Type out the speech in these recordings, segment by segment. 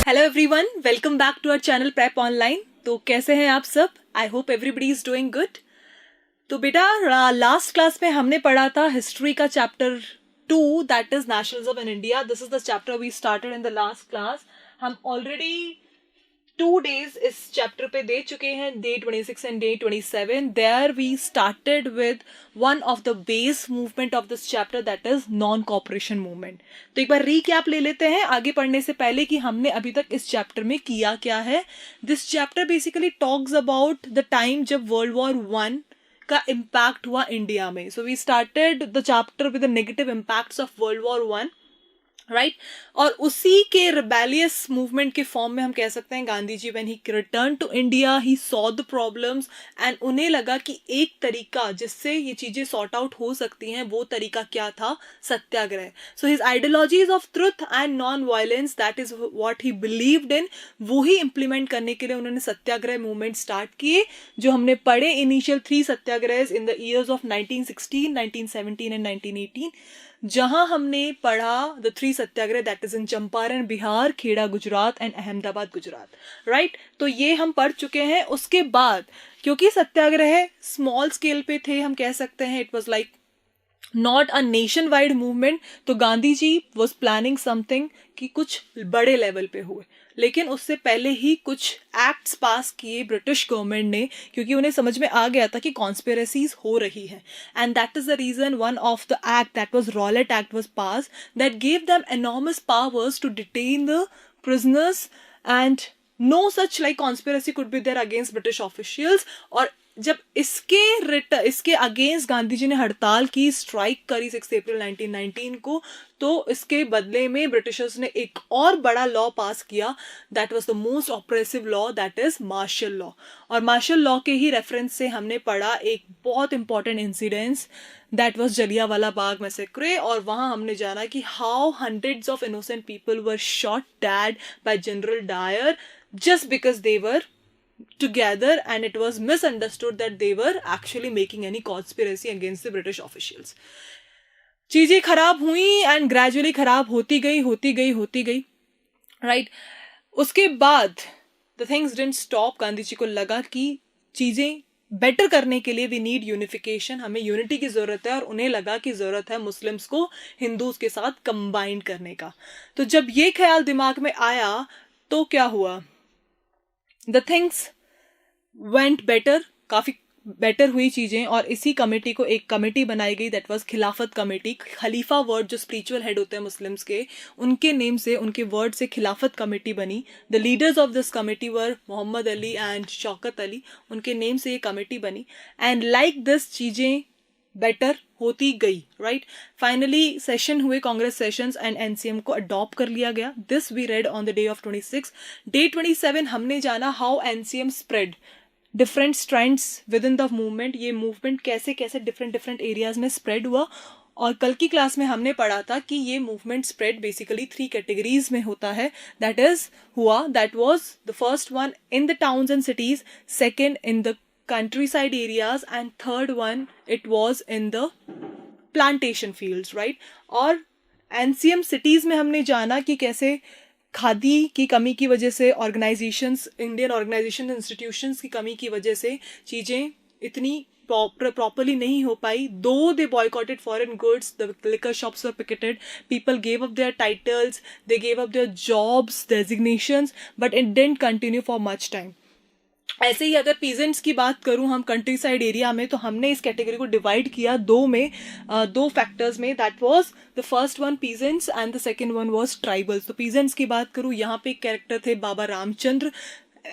Hello everyone, welcome back to our channel Prep Online. तो कैसे हैं आप सब? I hope everybody is doing good. तो बेटा, लास्ट क्लास में हमने पढ़ा था हिस्ट्री का chapter 2, that is nationalism in India. This is the chapter we started in the last class. हम ऑलरेडी 2 days इस चैप्टर पे दे चुके हैं, day 26 and day 27। There we started with one of the base movement of this chapter, that is non cooperation movement. तो एक बार recap ले लेते हैं आगे पढ़ने से पहले कि हमने अभी तक इस चैप्टर में किया क्या है। This chapter basically talks about the time जब वर्ल्ड वॉर 1 का इम्पैक्ट हुआ इंडिया में। So we started the chapter with the negative impacts of world war 1, right. और उसी के रिबेलियस मूवमेंट के फॉर्म में हम कह सकते हैं Gandhi ji when he return to India, he saw the problems and उन्हें लगा कि एक तरीका जिससे ये चीजें सॉर्ट आउट हो सकती हैं, वो तरीका क्या था? Satyagraha. So his ideologies of truth and non violence, that is what he believed in, वो ही इंप्लीमेंट करने के लिए उन्होंने सत्याग्रह मूवमेंट स्टार्ट किए, जो हमने पढ़े initial 3 satyagraha in the years of 1916, 1917 and 1918, जहां हमने पढ़ा the 3 satyagraha that is in Champaran Bihar, Kheda Gujarat and Ahmedabad Gujarat, right. तो ये हम पढ़ चुके हैं। उसके बाद क्योंकि सत्याग्रह स्मॉल स्केल पे थे, हम कह सकते हैं it was like not a nation wide movement, तो गांधी जी वॉज प्लानिंग समथिंग कि कुछ बड़े लेवल पे हुए, लेकिन उससे पहले ही कुछ एक्ट्स पास किए ब्रिटिश गवर्नमेंट ने, क्योंकि उन्हें समझ में आ गया था कि कॉन्स्पिरेसीज हो रही है। And that is the reason one of the act, that was Rowlatt act, was pass that gave them enormous powers to detain the prisoners and no such like conspiracy could be there against British officials। और जब इसके against Gandhi ji ने हड़ताल की, strike करी 6 अप्रैल 1919 को, तो इसके बदले में ब्रिटिशर्स ने एक और बड़ा लॉ पास किया, that was the most oppressive law, that is martial law. और मार्शल लॉ के ही रेफरेंस से हमने पढ़ा एक बहुत important incidence, that was Jallianwala Bagh massacre. और वहां हमने जाना कि how hundreds of innocent people were shot dead by General Dyer just because they were together and it was misunderstood that they were actually making any conspiracy against the British officials। चीजें खराब हुई and gradually खराब होती गई, right. उसके बाद the things didn't stop. Gandhi ji को लगा कि चीजें बेटर करने के लिए वी नीड यूनिफिकेशन, हमें यूनिटी की जरूरत है, और उन्हें लगा कि जरूरत है मुस्लिम्स को हिंदूज के साथ कंबाइन करने का। तो जब ये ख्याल दिमाग में आया तो क्या हुआ? द थिंग्स वेंट बेटर, काफी बेटर हुई चीजें, और इसी कमेटी को एक कमेटी बनाई गई, दैट वाज खिलाफत कमेटी। खलीफा वर्ड जो स्पिरिचुअल हेड होते हैं मुस्लिम्स के, उनके नेम से, उनके वर्ड से खिलाफत कमेटी बनी। The leaders of this committee were Mohammad Ali and Shaukat Ali, उनके नेम से ये कमेटी बनी। एंड लाइक दिस चीजें बेटर होती गई, राइट। फाइनली सेशन हुए, कांग्रेस सेशंस, एंड एनसीएम को अडॉप्ट कर लिया गया। This we read on the day of 26। Day 27 हमने जाना how NCM spread different strands within the movement. ये मूवमेंट कैसे कैसे डिफरेंट एरियाज में स्प्रेड हुआ। और कल की क्लास में हमने पढ़ा था कि ये मूवमेंट स्प्रेड बेसिकली 3 कैटेगरीज में होता है, that was the first one in the towns and cities, second in the countryside areas, and third one it was in the plantation fields, right। और एनसीएम सिटीज में हमने जाना कि कैसे खादी की कमी की वजह से ऑर्गेनाइजेशंस, इंडियन ऑर्गेनाइजेशन इंस्टीट्यूशंस की कमी की वजह से चीजें इतनी properly नहीं हो पाई। Though they boycotted foreign goods, the liquor shops were picketed, people gave up their titles, they gave up their jobs, designations, but it didn't continue for much time। ऐसे ही अगर पीजेंट्स की बात करूं हम कंट्री साइड एरिया में, तो हमने इस कैटेगरी को डिवाइड किया दो फैक्टर्स में, that was the first one peasants and the second one was tribals. तो पीजेंट्स की बात करूं, यहाँ पे एक कैरेक्टर थे बाबा रामचंद्र,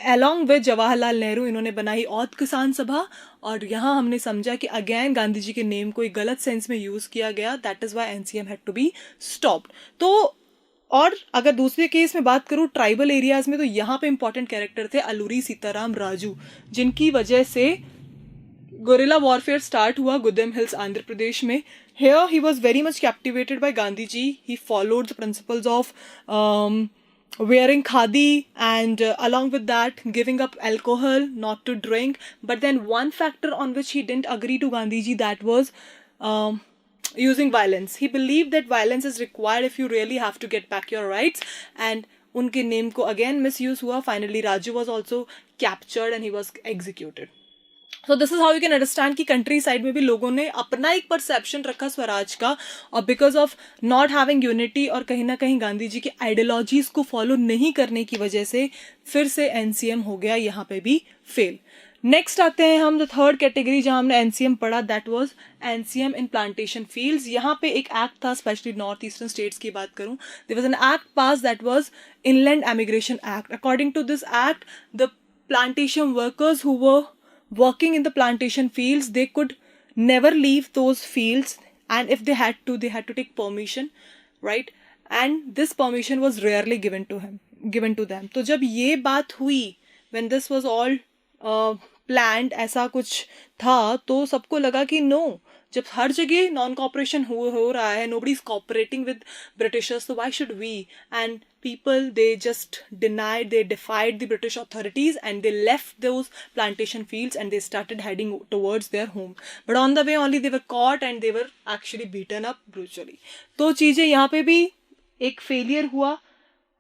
अलॉन्ग विद जवाहरलाल नेहरू, इन्होंने बनाई औध किसान सभा। और यहाँ हमने समझा कि अगेन गांधी जी के नेम को एक गलत सेंस में यूज किया गया, that is why NCM had to be stopped. तो और अगर दूसरे केस में बात करूं ट्राइबल एरियाज में, तो यहाँ पे इंपॉर्टेंट कैरेक्टर थे अलूरी सीताराम राजू, जिनकी वजह से गोरिल्ला वॉरफेयर स्टार्ट हुआ गुदेम हिल्स आंध्र प्रदेश में। Here he was very much captivated by Gandhi ji. He followed the principles of wearing khadi and along with that giving up alcohol, not to drink. But then one factor on which he didn't agree to Gandhi ji, that was using violence. He believed that violence is required if you really have to get back your rights. And उनके name को again misuse हुआ. Finally, Raju was also captured and he was executed. So this is how you can understand कि country side में भी लोगों ने अपना एक परसेप्शन रखा स्वराज का, और because of not having unity और कहीं ना कहीं गांधी जी की आइडियोलॉजीज को फॉलो नहीं करने की वजह से फिर से एनसीएम हो गया यहाँ पे भी फेल. नेक्स्ट आते हैं हम द थर्ड कैटेगरी जहां हमने एनसीएम पढ़ा, that was NCM in plantation fields. यहाँ पे एक एक्ट था, स्पेशली नॉर्थ ईस्टर्न स्टेट्स की बात करूं, there was an act pass that was inland emigration act. According to this act the plantation workers who were working in the plantation fields, they could never leave those fields, and if they had to take permission, right? And this permission was rarely given to them. तो जब ये बात हुई, when this was all planned, ऐसा कुछ था, तो सबको लगा कि no, जब हर जगह नॉन कॉपरेशन हो रहा है, nobody is cooperating with Britishers, so why should we? And people, they just defied the British authorities, and they left those plantation fields and they started heading towards their home. But on the way only they were caught and they were actually beaten up brutally. तो चीजें यहाँ पे भी एक failure हुआ.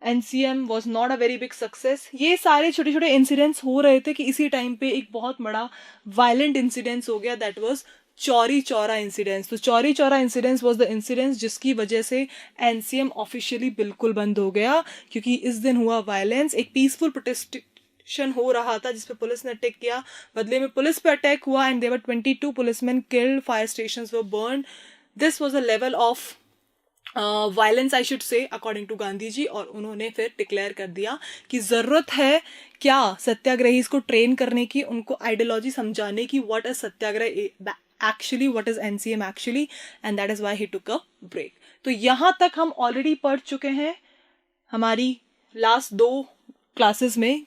NCM was not a very big success. ये सारे छोटे छोटे इंसिडेंट्स हो रहे थे कि इसी टाइम पे एक बहुत बड़ा वायलेंट इंसिडेंस हो गया, that was Chauri Chaura incidents. तो Chauri Chaura incidents was the incidents जिसकी वजह से एनसीएम ऑफिशियली बिल्कुल बंद हो गया, क्योंकि इस दिन हुआ वायलेंस. एक पीसफुल प्रोटेस्टेशन हो रहा था जिसपे पुलिस ने अटैक किया, बदले में पुलिस पे अटैक हुआ and there were 22 policemen killed, fire stations were burned. This was a level of violence I should say according to Gandhi ji. और उन्होंने फिर डिक्लेयर कर दिया कि जरूरत है क्या सत्याग्रही को ट्रेन करने की, उनको आइडियोलॉजी समझाने की, what is Satyagraha actually, what is NCM actually, and that is why he took a break. तो यहाँ तक हम ऑलरेडी पढ़ चुके हैं हमारी लास्ट 2 क्लासेस में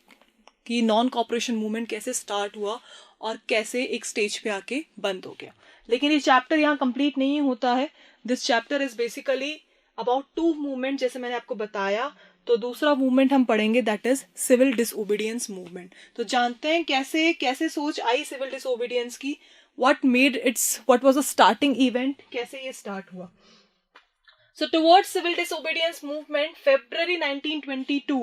कि नॉन कॉपरेशन मूवमेंट कैसे स्टार्ट हुआ और कैसे एक स्टेज पे आके बंद हो गया. लेकिन ये चैप्टर यहाँ कंप्लीट नहीं होता है. This chapter is basically about 2 movement, जैसे मैंने आपको बताया. तो दूसरा मूवमेंट हम पढ़ेंगे, that is civil disobedience movement. तो जानते हैं कैसे सोच आई सिविल डिसओबीडियंस की, what was the starting event, कैसे ये स्टार्ट हुआ. So towards civil disobedience movement, February 1922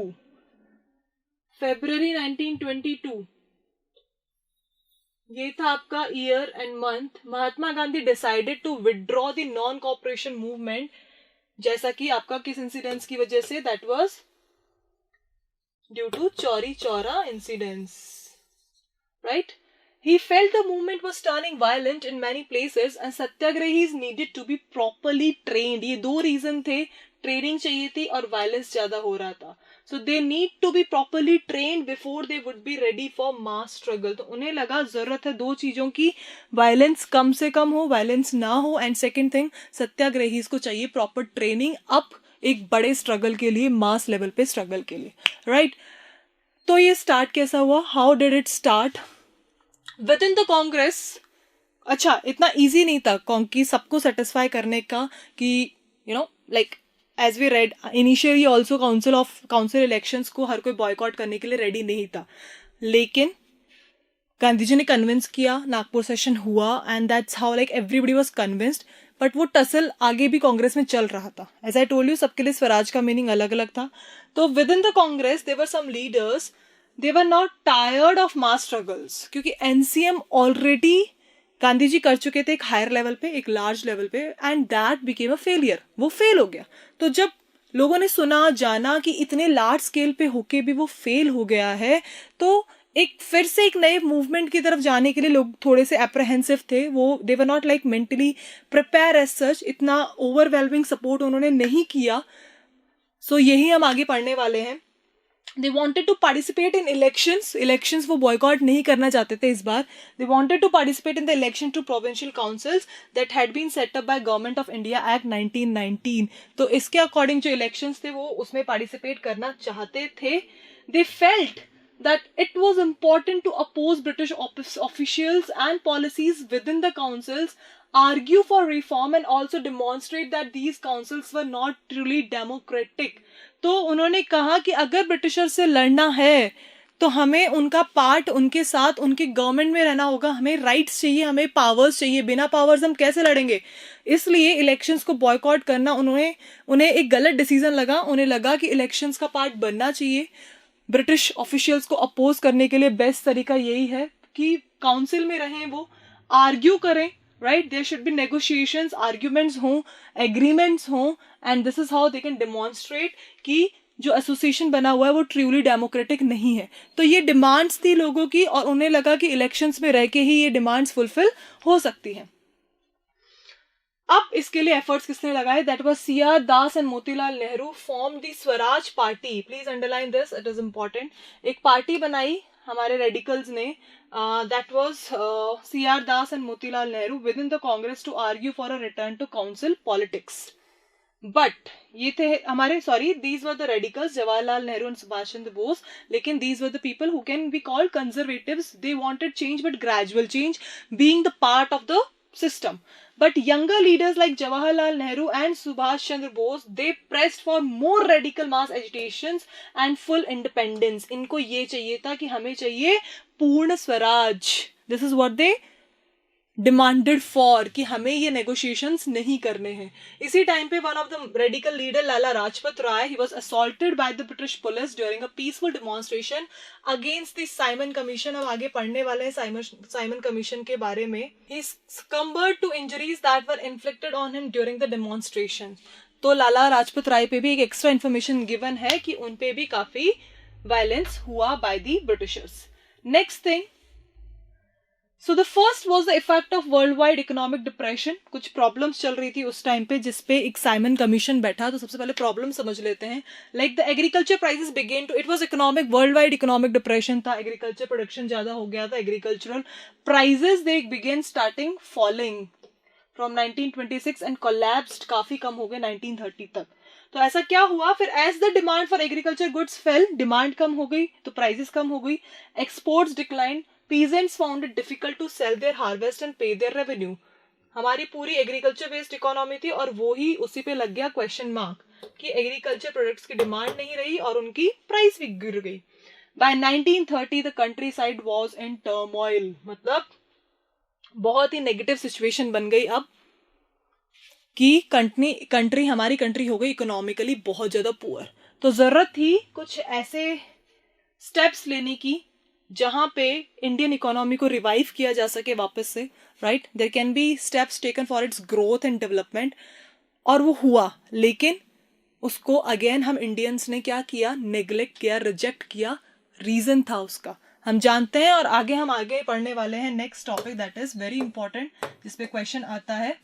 ये था आपका year and month. Mahatma Gandhi decided to withdraw the non cooperation movement, जैसा कि आपका किस इंसिडेंस की वजह से, that was due to Chauri Chaura incidence, right. He felt the movement was turning violent in many places and satyagrahis needed to be properly trained. ये 2 reason थे, training चाहिए थी और वायलेंस ज्यादा हो रहा था. So they need to be properly trained before they would be ready for mass struggle. तो उन्हें लगा जरूरत है 2 चीजों की, वायलेंस कम से कम हो, वायलेंस ना हो, एंड सेकेंड थिंग सत्याग्रहीज को चाहिए प्रॉपर ट्रेनिंग अप एक बड़े स्ट्रगल के लिए, मास लेवल पे स्ट्रगल के लिए, राइट. तो ये स्टार्ट कैसा हुआ, how did it start with in the Congress. अच्छा, इतना इजी नहीं था कि सबको सेटिस्फाई करने का कि like as we read initially also council elections को हर कोई बॉयकॉट करने के लिए रेडी नहीं था. लेकिन गांधी जी ने कन्विंस किया, नागपुर सेशन हुआ and that's how like everybody was convinced. But वो टसल आगे भी कांग्रेस में चल रहा था. एज आई टोल्ड यू, सबके लिए स्वराज का मीनिंग अलग अलग था. तो within the Congress there were some leaders, they were not tired of mass struggles, क्योंकि एनसीएम ऑलरेडी गांधी जी कर चुके थे एक हायर लेवल पे, एक लार्ज लेवल पे, and that became a failure. वो फेल हो गया. तो जब लोगों ने सुना जाना कि इतने लार्ज स्केल पे होके भी वो फेल हो गया है, तो एक फिर से एक नए मूवमेंट की तरफ जाने के लिए लोग थोड़े से एप्रहेंसिव थे. वो they were not like mentally prepare as such, इतना ओवरवेलमिंग सपोर्ट उन्होंने नहीं किया. सो यही हम आगे पढ़ने वाले हैं. They wanted to participate in elections वो boycott नहीं करना चाहते थे इस बार. They wanted to participate in the election to provincial councils that had been set up by Government of India Act 1919. तो इसके according जो elections थे वो उसमें participate करना चाहते थे. They felt that it was important to oppose British officials and policies within the councils, argue for reform and also demonstrate that these councils were not truly democratic. तो उन्होंने कहा कि अगर ब्रिटिशर से लड़ना है तो हमें उनका पार्ट, उनके साथ, उनके गवर्नमेंट में रहना होगा. हमें राइट्स चाहिए, हमें पावर्स चाहिए. बिना पावर्स हम कैसे लड़ेंगे? इसलिए इलेक्शंस को बॉयकॉट करना उन्हें एक गलत डिसीजन लगा. उन्हें लगा कि इलेक्शंस का पार्ट बनना चाहिए. ब्रिटिश ऑफिशियल्स को अपोज करने के लिए बेस्ट तरीका यही है कि काउंसिल में रहें, वो आर्ग्यू करें, right. There should be negotiations, arguments हों, एग्रीमेंट्स हों, and this is how they can demonstrate कि जो एसोसिएशन बना हुआ है वो ट्रूली डेमोक्रेटिक नहीं है. तो ये डिमांड्स थी लोगों की, और उन्हें लगा कि इलेक्शंस में रह के ही ये डिमांड्स फुलफिल हो सकती हैं. अब इसके लिए एफर्ट्स किसने लगाए? That was CR Das and Motilal Nehru form the Swaraj party. Please underline this, it is important. एक पार्टी बनाई हमारे रेडिकल्स ने, that was CR Das and Motilal Nehru within the Congress to argue for a return to council politics. But ये थे हमारे, sorry, these were the radicals, Jawaharlal Nehru and Subhash Chandra Bose. लेकिन these were the people who can be called conservatives. They wanted change but gradual change, being the part of the system. But younger leaders like Jawaharlal Nehru and Subhash Chandra Bose, they pressed for more radical mass agitations and full independence. इनको ये चाहिए था कि हमें चाहिए पूर्ण Swaraj. This is what they demanded for, कि हमें ये negotiations नहीं करने हैं. इसी टाइम पे one of the radical leader Lala Rajpat Rai, he was assaulted by the British police during a peaceful demonstration against the Simon Commission. अब आगे पढ़ने वाले हैं Simon Commission के बारे में. He succumbed to injuries that were inflicted on him during the demonstration. तो लाला राजपत राय पे भी एक एक्स्ट्रा इन्फॉर्मेशन गिवन है कि उन पे भी काफी वायलेंस हुआ by the Britishers. Next thing, so the first was the effect of worldwide economic depression. कुछ प्रॉब्लम्स चल रही थी उस टाइम पे जिसपे एक साइमन कमीशन बैठा. तो सबसे पहले प्रॉब्लम समझ लेते हैं. Like the agriculture prices began to, it was economic, worldwide economic depression था. एग्रीकल्चर प्रोडक्शन ज्यादा हो गया था. Agricultural prices they began starting falling from 1926 and collapsed, काफी कम हो गए 1930 तक. तो ऐसा क्या हुआ फिर? As the demand for agriculture goods fell, demand कम हो गई तो प्राइसेस कम हो गई. Exports decline. Peasants found it difficult to sell their harvest and pay their revenue. हमारी पूरी एग्रीकल्चर बेस्ड इकोनॉमी थी और वो ही उसी पे लग गया क्वेश्चन मार्क कि एग्रीकल्चर प्रोडक्ट्स की डिमांड नहीं रही और उनकी प्राइस भी गिर गई. By 1930 the countryside was in turmoil. मतलब बहुत ही नेगेटिव सिचुएशन बन गई अब कि हमारी कंट्री हो गई इकोनॉमिकली बहुत ज्यादा पुअर. तो जरूरत थी कुछ ऐसे स्टेप्स लेने की जहां पे इंडियन इकोनॉमी को रिवाइव किया जा सके वापस से, right. There can be steps taken for its growth and development. और वो हुआ, लेकिन उसको अगेन हम इंडियंस ने क्या किया? नेग्लेक्ट किया, रिजेक्ट किया. रीजन था उसका हम जानते हैं, और हम आगे पढ़ने वाले हैं. Next topic that is very important, जिसपे क्वेश्चन आता है.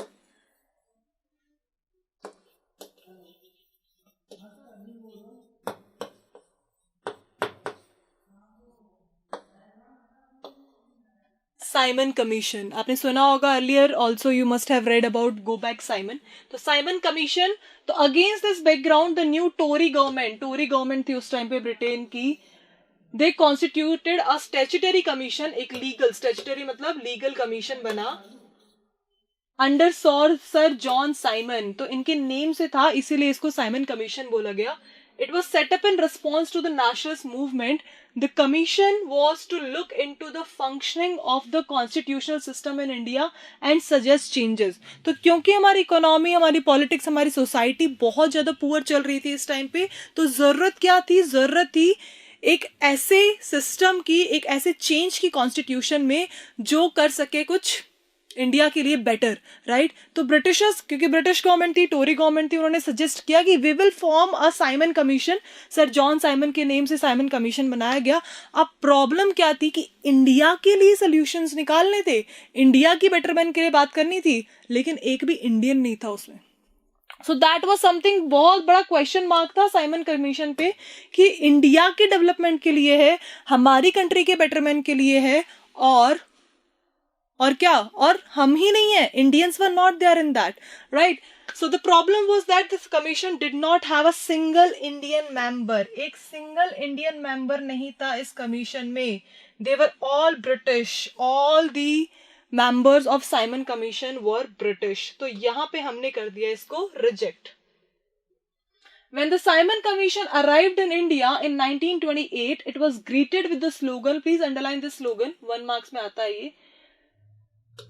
साइमन कमीशन आपने सुना होगा. Earlier also you must have read about go back Simon. तो साइमन कमीशन, तो against this background the new Tory government थी उस टाइम पे ब्रिटेन की. They constituted a statutory commission, एक लीगल, स्टैट्यूटरी मतलब लीगल कमीशन बना अंडर सर जॉन साइमन. तो इनके नेम से था इसीलिए इसको साइमन कमीशन बोला गया. It was set up in response to the nationalist movement. The commission was to look into the functioning of the constitutional system in India and suggest changes. तो क्योंकि हमारी इकोनॉमी, हमारी पॉलिटिक्स, हमारी society बहुत ज्यादा poor चल रही थी इस टाइम पे, तो जरूरत क्या थी? जरूरत थी एक ऐसे सिस्टम की, एक ऐसे चेंज की कॉन्स्टिट्यूशन में जो कर सके कुछ इंडिया के लिए बेटर, राइट. तो ब्रिटिशर्स, क्योंकि ब्रिटिश गवर्नमेंट थी, टोरी गवर्नमेंट थी, उन्होंने सजेस्ट किया कि we will form a Simon commission. Sir John Simon के नेम से साइमन कमीशन बनाया गया. अब प्रॉब्लम क्या थी कि इंडिया के लिए सोल्यूशंस निकालने थे, इंडिया की बेटरमेंट के लिए बात करनी थी, लेकिन एक भी इंडियन नहीं था उसमें. सो दैट वाज समथिंग, बहुत बड़ा क्वेश्चन मार्क था साइमन कमीशन पे कि इंडिया के डेवलपमेंट के लिए है, हमारी कंट्री के बेटरमेंट के लिए है, और क्या, और हम ही नहीं है, Indians were not there in that, right. So the problem was that this commission did not have a single Indian member. एक सिंगल इंडियन मेंबर नहीं था इस कमीशन में. They were all British. All the members of Simon commission were British. तो यहां पे हमने कर दिया इसको reject. When the Simon Commission arrived in India in 1928, it was greeted with the slogan, please underline this slogan, 1 marks में आता है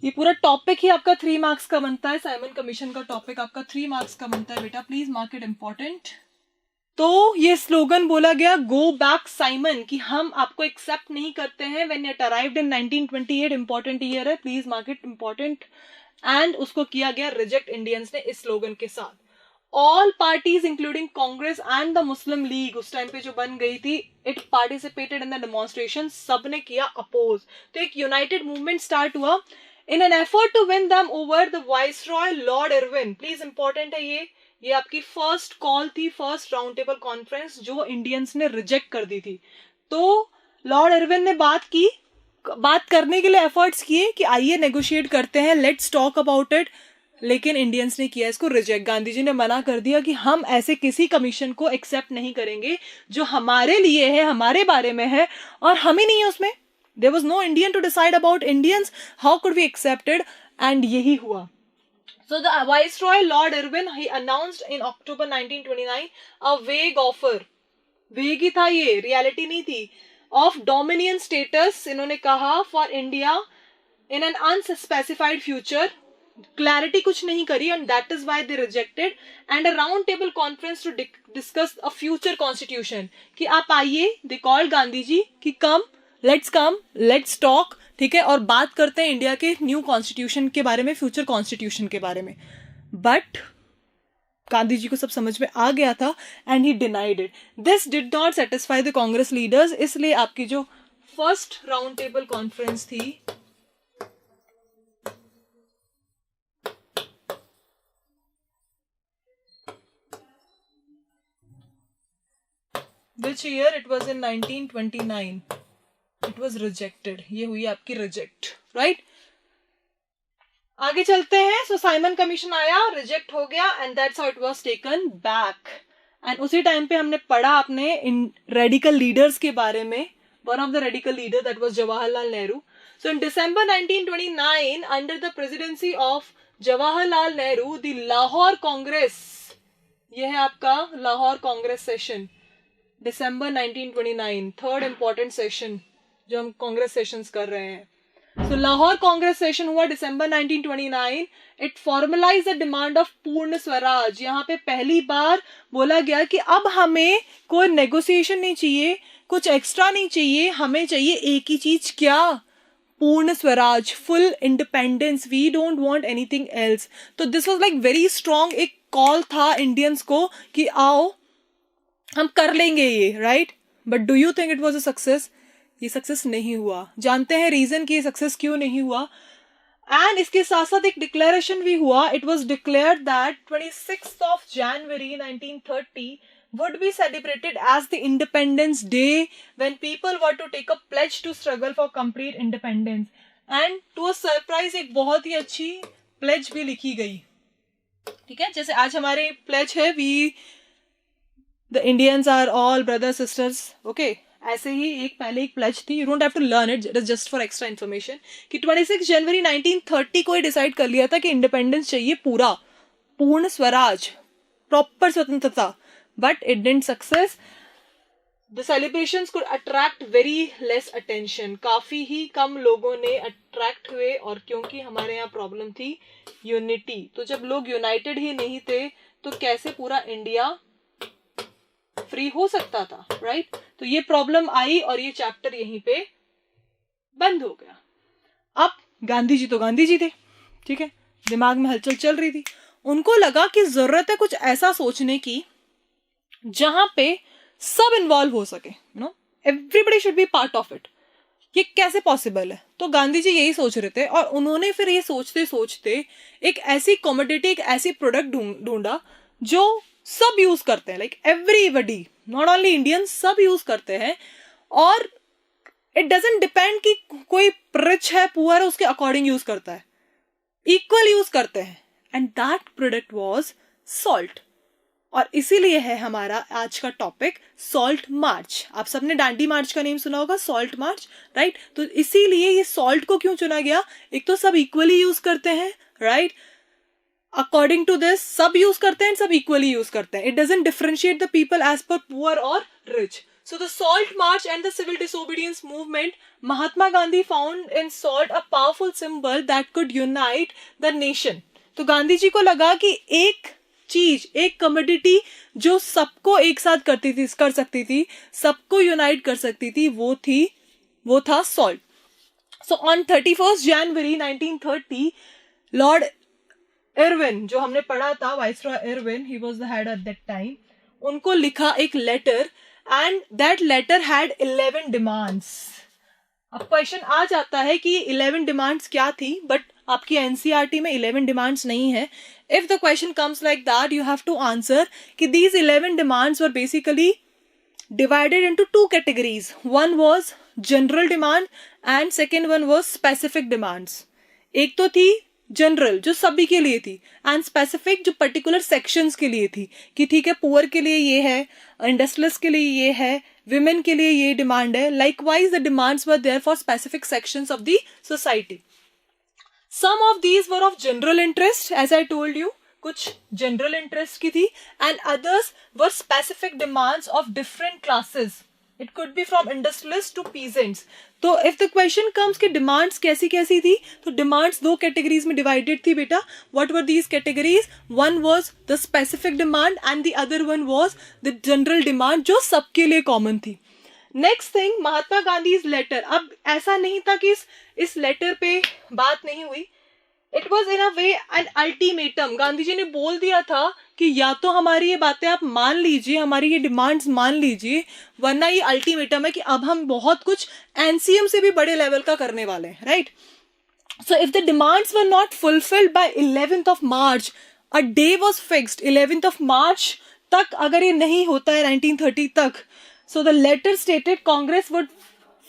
ये पूरा टॉपिक ही आपका 3 मार्क्स का बनता है, साइमन कमीशन का टॉपिक आपका 3 मार्क्स का बनता है बेटा, प्लीज मार्क इट इंपॉर्टेंट। तो ये स्लोगन बोला गया, गो बैक साइमन, कि हम आपको एक्सेप्ट नहीं करते हैं। When it arrived in 1928, important year है, please mark it important. And उसको किया गया रिजेक्ट इंडियंस ने इस स्लोगन के साथ। All parties including Congress and the Muslim League उस टाइम पे जो बन गई थी, it participated in the demonstration, सबने किया अपोज। तो एक यूनाइटेड मूवमेंट स्टार्ट हुआ in an effort to win them over the viceroy Lord Irwin. Please important है ये आपकी फर्स्ट कॉल थी, फर्स्ट राउंड टेबल कॉन्फ्रेंस जो इंडियंस ने रिजेक्ट कर दी थी। तो लॉर्ड इरविन ने बात करने के लिए एफर्ट्स किए कि आइए नेगोशिएट करते हैं, लेट्स टॉक अबाउट इट, लेकिन इंडियंस ने किया इसको रिजेक्ट। गांधी जी ने मना कर दिया कि हम ऐसे किसी कमीशन को एक्सेप्ट नहीं करेंगे जो हमारे लिए है, हमारे बारे में है, और हम ही नहीं है उसमें। There was no Indian to decide about Indians. How could we accept it? And यही हुआ। So the Viceroy Lord Irwin, he announced in October 1929 a vague offer. Vague ही था ये, reality नहीं थी। Of dominion status इन्होंने कहा for India in an unspecified future. Clarity कुछ नहीं करी, and that is why they rejected. And a round table conference to discuss a future constitution. कि आप आइए, they called गांधी जी कि come, लेट्स टॉक, ठीक है, और बात करते हैं इंडिया के न्यू कॉन्स्टिट्यूशन के बारे में, फ्यूचर कॉन्स्टिट्यूशन के बारे में। बट गांधी जी को सब समझ में आ गया था and he denied it. This did not satisfy the Congress leaders, इसलिए आपकी जो फर्स्ट राउंड टेबल कॉन्फ्रेंस थी which year, it was in 1929, it was rejected. ये हुई आपकी रिजेक्ट, राइट। आगे चलते हैं। सो साइमन कमीशन आया, रिजेक्ट हो गया, and that's how it was taken back. And उसी टाइम पे हमने पढ़ा अपने इन रेडिकल लीडर्स के बारे में। One of the radical leader that was Jawaharlal Nehru. So in December 1929 under the presidency of Jawaharlal Nehru, the Lahore Congress, यह है आपका Lahore Congress session, December 1929, third important session जो हम कांग्रेस सेशंस कर रहे हैं। सो लाहौर कांग्रेस सेशन हुआ December 1929। It formalize the demand of Purna Swaraj. यहाँ पे पहली बार बोला गया कि अब हमें कोई नेगोशिएशन नहीं चाहिए, कुछ एक्स्ट्रा नहीं चाहिए, हमें चाहिए एक ही चीज, क्या? Purna Swaraj, full independence, we don't want anything else. तो this was like very strong एक कॉल था इंडियंस को कि आओ हम कर लेंगे ये, right. But do you think it was a success? ये सक्सेस नहीं हुआ। जानते हैं रीजन कि ये सक्सेस क्यों नहीं हुआ? एंड इसके साथ साथ एक डिक्लेरेशन भी हुआ। It was declared that 26th of January 1930 would be celebrated as the Independence Day, when people were to take a pledge to struggle for complete independence. And to a surprise एक बहुत ही अच्छी pledge भी लिखी गई, ठीक है। जैसे आज हमारे प्लेज है, we the Indians are all brothers sisters, okay, ऐसे ही एक पहले एक प्लेज थी। You don't have to learn it, it is just for extra information, कि 26 जनवरी 1930 को डिसाइड कर लिया था कि इंडिपेंडेंस चाहिए पूरा, पूर्ण स्वराज, प्रॉपर स्वतंत्रता। But it didn't success. The celebrations could attract very less attention, काफी ही कम लोगों ने अट्रैक्ट हुए, और क्योंकि हमारे यहाँ प्रॉब्लम थी यूनिटी। तो जब लोग यूनाइटेड ही नहीं थे तो कैसे पूरा इंडिया फ्री हो सकता था, राइट। तो ये प्रॉब्लम आई और ये चैप्टर यहीं पे बंद हो गया। अब गांधी जी तो गांधी जी थे, ठीक है, दिमाग में हलचल चल रही थी। उनको लगा कि जरूरत है कुछ ऐसा सोचने की जहां पे सब इन्वॉल्व हो सके, you know, everybody should be part of it. ये कैसे पॉसिबल है? तो गांधी जी यही सोच रहे थे, और उन्होंने फिर ये सोचते सोचते एक ऐसी कमोडिटी, एक ऐसी प्रोडक्ट ढूंढा जो सब यूज करते हैं, like everybody, not only Indians, सब यूज करते हैं। और इट डजंट डिपेंड कि कोई रिच है पुअर है, उसके अकॉर्डिंग यूज करता है, इक्वल यूज करते हैं। And that product was salt. और इसीलिए है हमारा आज का टॉपिक सॉल्ट मार्च। आप सबने डांडी मार्च का नेम सुना होगा, सॉल्ट मार्च, राइट। तो इसीलिए ये सॉल्ट को क्यों चुना गया? एक तो सब इक्वली यूज करते हैं, राइट। अकॉर्डिंग टू दिस सब यूज करते हैं, सब इक्वली यूज करते हैं. It doesn't differentiate the people as per poor और rich. So the Salt March and the civil disobedience movement, Mahatma Gandhi found in salt a powerful symbol that could unite the nation. तो गांधी जी को लगा कि एक चीज, एक commodity जो सबको एक साथ कर सकती थी, सबको यूनाइट कर सकती थी, वो था salt. So on 31st January 1930, Lord Irwin, जो हमने पढ़ा था, viceroy Irwin, he was the head at that time, उनको लिखा एक letter and that letter had 11 demands. अब क्वेश्चन आ जाता है कि 11 डिमांड्स क्या थी, बट आपकी एनसीईआरटी में 11 डिमांड्स नहीं है. If the question comes like that, you have to answer कि these 11 demands were basically divided into two categories. One was general demand and second one was specific demands. एक तो थी general जो सभी के लिए थी, एंड स्पेसिफिक जो पर्टिकुलर सेक्शंस के लिए थी, कि ठीक है पुअर के लिए ये है, इंडस्ट्रियलिस्ट के लिए ये है, विमेन के लिए ये डिमांड है. Likewise the demands were there for specific sections of the society. Some of these were of general interest, as I told you, कुछ जनरल इंटरेस्ट की थी, and others were specific demands of different classes. It could be from industrialist to peasants. तो if the question comes कि demands कैसी कैसी थी, तो demands दो कैटेगरीज में डिवाइडेड थी बेटा. What were these categories? One was the specific demand and the other one was the general demand जो सबके लिए कॉमन थी. Next thing, Mahatma Gandhi letter. अब ऐसा नहीं था कि इस लेटर पे बात नहीं हुई. It was in a way an ultimatum. Gandhi ji ने बोल दिया था कि या तो हमारी ये बातें आप मान लीजिए, हमारी ये डिमांड्स मान लीजिए, वरना ये अल्टीमेटम है कि अब हम बहुत कुछ एनसीएम से भी बड़े लेवल का करने वाले हैं, right. So if the demands were not fulfilled by 11th of March, a day was fixed 11th of March तक. अगर ये नहीं होता है 1930 तक, so the letter stated Congress would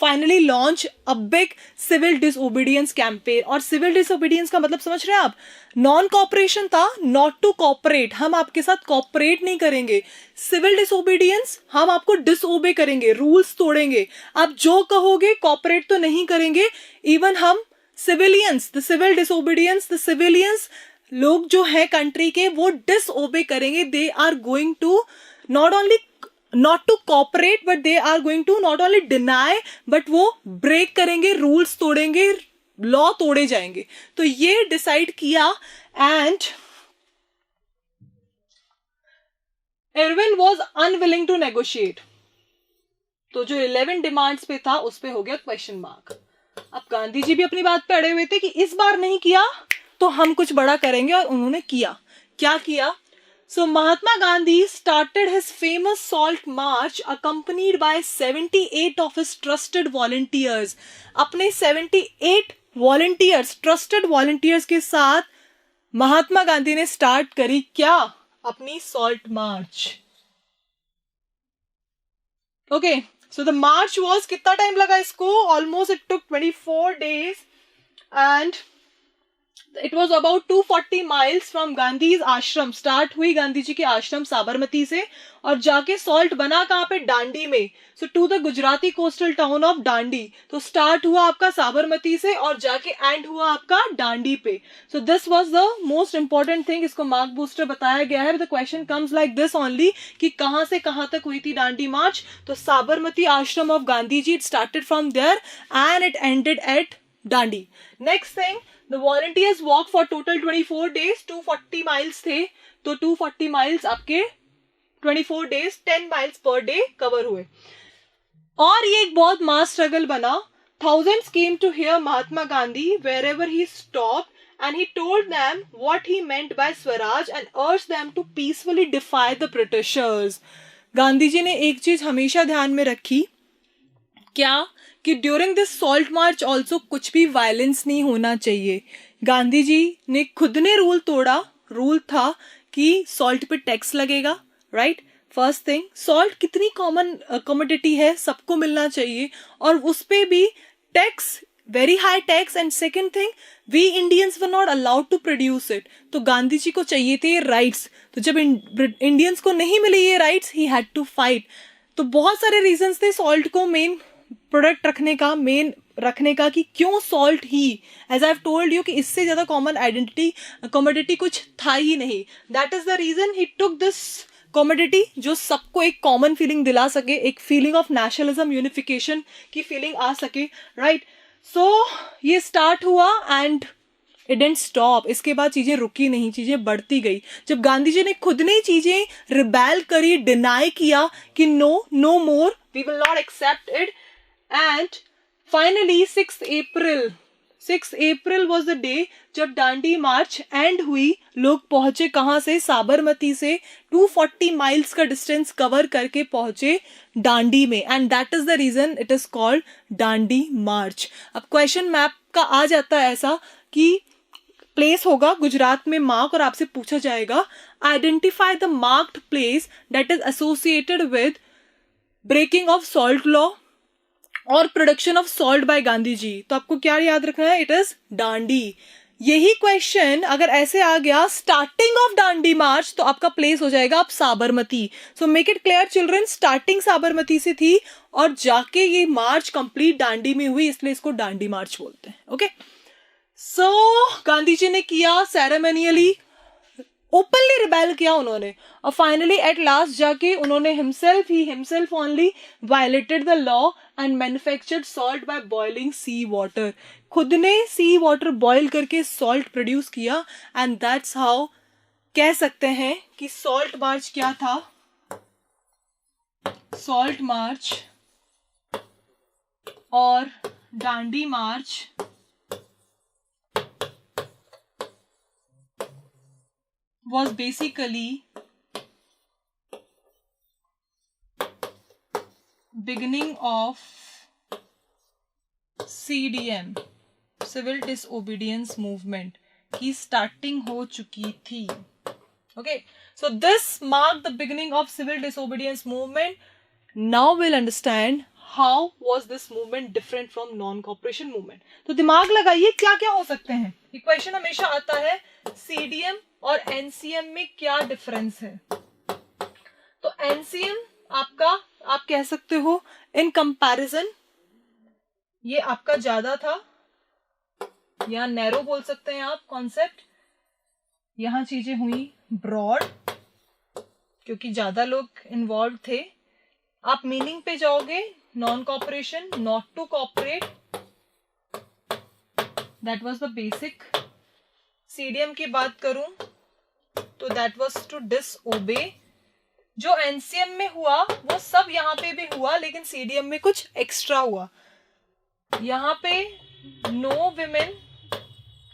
finally launch a big civil disobedience campaign. और civil disobedience का मतलब समझ रहे हैं आप? नॉन कॉपरेशन था, नॉट टू कॉपरेट, हम आपके साथ कॉपरेट नहीं करेंगे. सिविल डिसओबीडियंस, हम आपको डिसओबे करेंगे, रूल्स तोड़ेंगे, आप जो कहोगे कॉपरेट तो नहीं करेंगे. इवन हम civilians, the civil disobedience, the civilians लोग जो है कंट्री के, वो डिसओबे करेंगे. They are going to not only not to cooperate, but they are going to not only deny, but वो break करेंगे, rules तोड़ेंगे, law तोड़े जाएंगे. तो ये decide किया, and Irwin was unwilling to negotiate. तो जो 11 demands पे था, उस पे हो गया question mark. अब गांधी जी भी अपनी बात पे अड़े हुए थे कि इस बार नहीं किया तो हम कुछ बड़ा करेंगे, और उन्होंने किया. क्या किया? So Mahatma Gandhi started his famous Salt March accompanied by 78 of his trusted volunteers. अपने 78 volunteers, trusted volunteers के साथ महात्मा गांधी ने स्टार्ट करी क्या? अपनी Salt March. Okay, so the march was, कितना टाइम लगा इसको? Almost it took 24 days and it was about 240 miles from Gandhi's आश्रम. स्टार्ट हुई गांधी जी के आश्रम साबरमती से, और जाके सॉल्ट बना कहाँ पे? डांडी में. So to the Gujarati coastal town of Dandi. तो स्टार्ट हुआ आपका साबरमती से और जाके एंड हुआ आपका डांडी पे. So this was the most important thing. इसको मार्क बूस्टर बताया गया है. The question comes like this only कि कहाँ से कहाँ तक हुई थी डांडी मार्च. तो Sabarmati Ashram of Gandhi ji, it started from there and it ended at Dandi. Next thing, the volunteers walk for total 24 days. 240 miles थे, तो 240 miles आपके 24 days 10 miles per day cover हुए. और ये एक बहुत मास स्ट्रगल बना. Thousands came to hear Mahatma Gandhi wherever he stopped, and he told them what he meant by Swaraj and urged them to peacefully defy the Britishers. Gandhi ji ने एक चीज हमेशा ध्यान में रखी, क्या? कि during this salt march also कुछ भी वायलेंस नहीं होना चाहिए. गांधी जी ने खुद ने रूल तोड़ा. रूल था कि सॉल्ट पे टैक्स लगेगा, राइट. फर्स्ट थिंग, सॉल्ट कितनी कॉमन कमोडिटी है, सबको मिलना चाहिए, और उस पे भी tax, very high tax. And second thing, we Indians were not allowed to produce it. तो गांधी जी को चाहिए थे राइट्स. तो जब इंडियंस को नहीं मिले ये rights, he had to fight. तो बहुत सारे रीजंस थे सॉल्ट को मेन प्रोडक्ट रखने का, मेन रखने का कि क्यों सॉल्ट ही, as I have told you कि इससे ज़्यादा कॉमन आइडेंटिटी कमोडिटी कुछ था ही नहीं. That is the reason he took this commodity जो सबको एक कॉमन फीलिंग दिला सके, एक फीलिंग ऑफ नेशनलिज्म, यूनिफिकेशन की फीलिंग आ सके, राइट. सो ये स्टार्ट हुआ एंड इट डिडंट स्टॉप. इसके बाद चीजें रुकी नहीं, चीजें बढ़ती गई. जब गांधी जी ने खुद ने चीजें रिबेल करी, डिनाई किया कि no, no more, we will not accept it. And finally 6 April was the day जब दांडी मार्च एंड हुई. लोग पहुंचे कहाँ से? साबरमती से 240 माइल्स का डिस्टेंस कवर करके पहुंचे दांडी में. And that is the reason it is called Dandi march. अब क्वेश्चन मैप का आ जाता है ऐसा कि प्लेस होगा गुजरात में मार्क और आपसे पूछा जाएगा identify the marked place that is associated with breaking of salt law और production of salt by Gandhi ji. तो आपको क्या याद रखना है? It is Dandi. यही क्वेश्चन अगर ऐसे आ गया स्टार्टिंग ऑफ दांडी मार्च तो आपका प्लेस हो जाएगा अब Sabarmati. So make it clear children, starting Sabarmati से थी और जाके ये मार्च कंप्लीट दांडी में हुई, इसलिए इसको दांडी मार्च बोलते हैं. ओके. सो गांधी जी ने किया सेरेमोनियली, ओपनली रिबेल किया उन्होंने, और फाइनली एट लास्ट जाके उन्होंने himself only violated the law and manufactured salt by boiling sea water. खुद ने सी वाटर बॉयल करके सॉल्ट प्रोड्यूस किया. एंड दैट्स हाउ कह सकते हैं कि सॉल्ट मार्च क्या था? सॉल्ट मार्च और दांडी मार्च was basically beginning of CDM, Civil Disobedience Movement की starting हो चुकी थी. Okay, so this marked the beginning of Civil Disobedience Movement. Now we'll understand how was this movement different from non-cooperation movement. तो दिमाग लगाइए क्या क्या हो सकते हैं. ये क्वेश्चन हमेशा आता है CDM और एनसीएम में क्या डिफरेंस है. तो एनसीएम आपका, आप कह सकते हो इन कंपैरिजन ये आपका ज्यादा था, या नैरो बोल सकते हैं आप कॉन्सेप्ट. यहां चीजें हुई ब्रॉड क्योंकि ज्यादा लोग इन्वॉल्व थे. आप मीनिंग पे जाओगे, non cooperation, not to cooperate, that was the basic. CDM की बात करूं तो दैट वाज टू डिसओबे. जो एनसीएम में हुआ वो सब यहां पे भी हुआ, लेकिन सीडीएम में कुछ एक्स्ट्रा हुआ. यहां पे नो विमेन,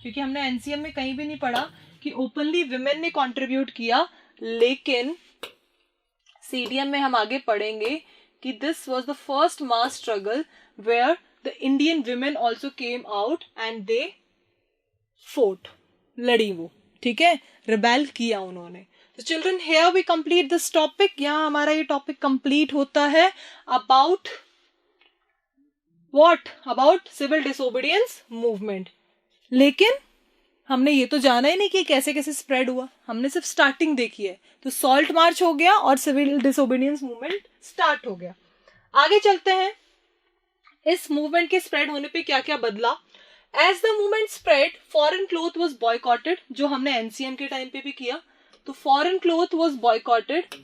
क्योंकि हमने एनसीएम में कहीं भी नहीं पढ़ा कि ओपनली विमेन ने कंट्रीब्यूट किया, लेकिन सीडीएम में हम आगे पढ़ेंगे कि this was the first mass struggle where the Indian women also came out and they fought, लड़ी वो, ठीक है, रिबेल किया उन्होंने. तो children here we complete this topic. यहाँ हमारा ये टॉपिक कंप्लीट होता है about what? About civil disobedience movement. लेकिन हमने ये तो जाना ही नहीं कि कैसे कैसे स्प्रेड हुआ, हमने सिर्फ स्टार्टिंग देखी है. तो सॉल्ट मार्च हो गया और सिविल डिसोबीडियंस मूवमेंट स्टार्ट हो गया. आगे चलते हैं, इस मूवमेंट के स्प्रेड होने पे क्या क्या बदला. As the movement spread, foreign cloth was boycotted, जो हमने एनसीएम के टाइम पे भी किया. तो foreign cloth was boycotted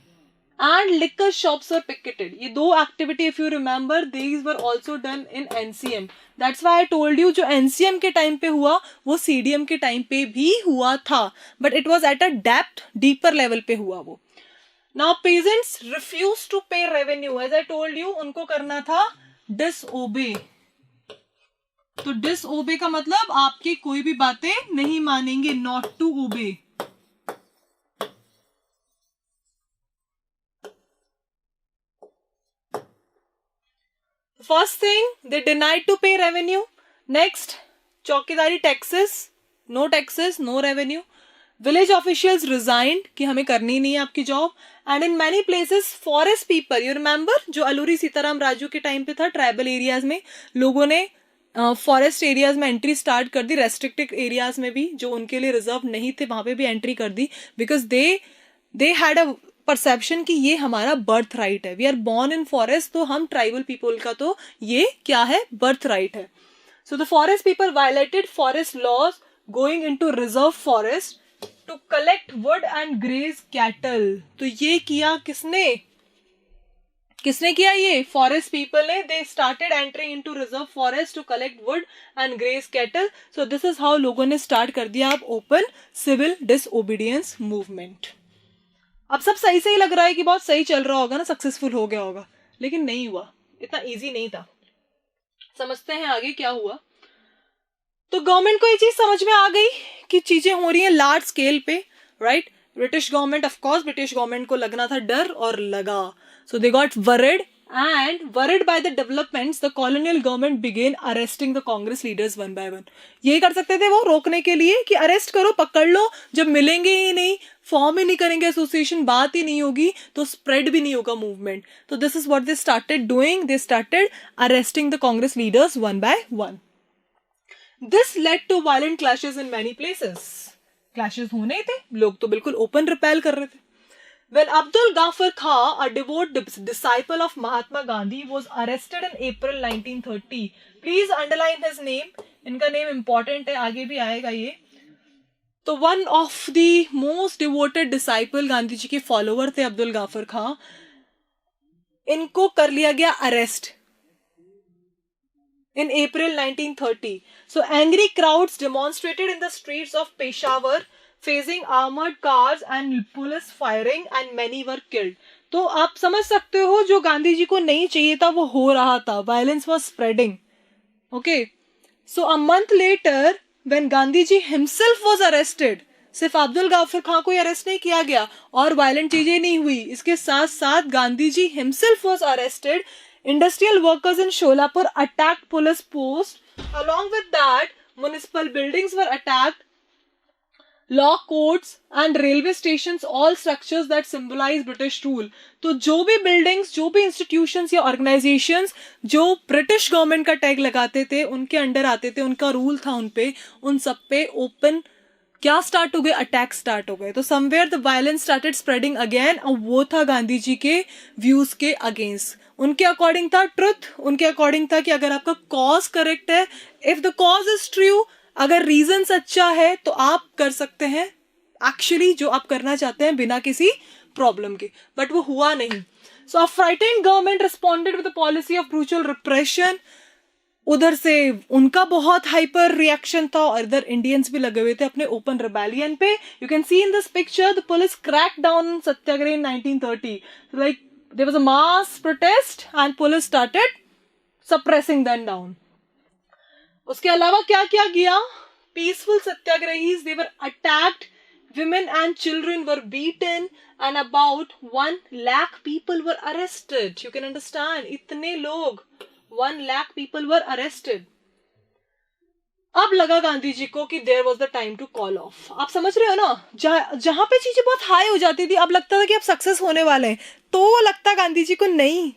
and liquor shops were picketed. ये दो activity if you remember these were also done in NCM. That's why I told you, जो एनसीएम के टाइम पे हुआ वो सीडीएम के टाइम पे भी हुआ था, but it was at a depth, deeper level पे हुआ वो. Now peasants refuse to pay revenue. As I told you, उनको करना था डिसओबे. तो डिसओबे का मतलब आपकी कोई भी बातें नहीं मानेंगे, not to obey. First thing, they denied to pay revenue. Next, chowkidari taxes, no taxes, no revenue. Village officials resigned कि हमें करनी नहीं है आपकी job. And in many places forest people, you remember जो अलूरी सीताराम राजू के टाइम पे था, ट्राइबल एरियाज में लोगों ने फॉरेस्ट एरियाज में एंट्री स्टार्ट कर दी. रेस्ट्रिक्टेड एरियाज में भी जो उनके लिए रिजर्व नहीं थे वहां पे भी एंट्री कर दी, because they had a perception कि ये हमारा बर्थ राइट है, we are born in forest, तो हम ट्राइबल पीपल का तो ये क्या है, बर्थ राइट है. So the forest people violated forest laws going into reserve forest to collect wood and graze cattle. तो ये किया किसने किया ये फॉरेस्ट पीपल ने. They started entering into reserve forest to collect wood and graze cattle. So this is how लोगों ने start कर दिया आप ओपन सिविल डिसओबीडियंस मूवमेंट. अब सब सही से ही लग रहा है कि बहुत सही चल रहा होगा ना, सक्सेसफुल हो गया होगा, लेकिन नहीं हुआ, इतना इजी नहीं था. समझते हैं आगे क्या हुआ. तो गवर्नमेंट को ये चीज समझ में आ गई कि चीजें हो रही हैं लार्ज स्केल पे, right. British government, of course British government को लगना था डर, और लगा. So they got worried, and worried by the developments, the colonial government began arresting the Congress leaders one by one. ये कर सकते थे वो रोकने के लिए कि अरेस्ट करो, पकड़ लो, जब मिलेंगे ही नहीं, फॉर्म ही नहीं करेंगे एसोसिएशन, बात ही नहीं होगी, तो स्प्रेड भी नहीं होगा मूवमेंट. तो this is what they started doing. They started arresting the Congress leaders one by one. This led to violent clashes in many places. Clashes होने थे, लोग तो बिल्कुल ओपन रिपेल कर रहे थे. When Abdul Ghaffar Khan, a devout disciple of Mahatma Gandhi, was arrested in April 1930. Please underline his name. इनका name important है, आगे भी आएगा ये. तो one of the most devoted disciple, Gandhi ji के follower थे अब्दुल गाफर खां. इनको कर लिया गया arrest in April 1930. So angry crowds demonstrated in the streets of Peshawar, facing armored cars and police firing, and many were killed. तो आप समझ सकते हो जो गांधी जी को नहीं चाहिए था वो हो रहा था. Violence was spreading. Okay. So a month later, when Gandhi ji himself was arrested, सिर्फ अब्दुल गाफर खां को अरेस्ट नहीं किया गया और वायलेंट चीजें नहीं हुई, इसके साथ साथ Gandhi ji himself was arrested. Industrial workers in Sholapur attacked police post. Along with that, municipal buildings were attacked. Law courts and railway stations, all structures that symbolize British rule. तो जो भी buildings, जो भी institutions या organizations जो British government का tag लगाते थे, उनके अंडर आते थे, उनका रूल था उन पे, उन सब पे ओपन क्या स्टार्ट हो गए, अटैक स्टार्ट हो गए. तो somewhere the violence started spreading again. और वो था गांधी जी के व्यूज के अगेंस्ट. उनके अकॉर्डिंग था ट्रुथ, उनके अकॉर्डिंग था कि अगर आपका कॉज करेक्ट है, if the cause is true, अगर रीजन सच्चा है तो आप कर सकते हैं एक्चुअली जो आप करना चाहते हैं बिना किसी प्रॉब्लम के. बट वो हुआ नहीं. So a frightened government responded with the policy of brutal repression. उधर से उनका बहुत हाइपर रिएक्शन था और इधर इंडियंस भी लगे हुए थे अपने ओपन रिबेलियन पे. You can see in this picture the police crack down in satyagraha in 1930. Like there was a mass protest and police started suppressing them down. उसके अलावा क्या क्या किया, peaceful satyagrahis they were attacked, women and children were beaten, and about 1 lakh people were arrested. You can understand, इतने लोग, 1 lakh people were arrested. अब लगा गांधी जी को कि there was the time to call off. आप समझ रहे हो ना, जहां पे चीजें बहुत हाई हो जाती थी, अब लगता था कि अब सक्सेस होने वाले हैं, तो लगता गांधी जी को नहीं,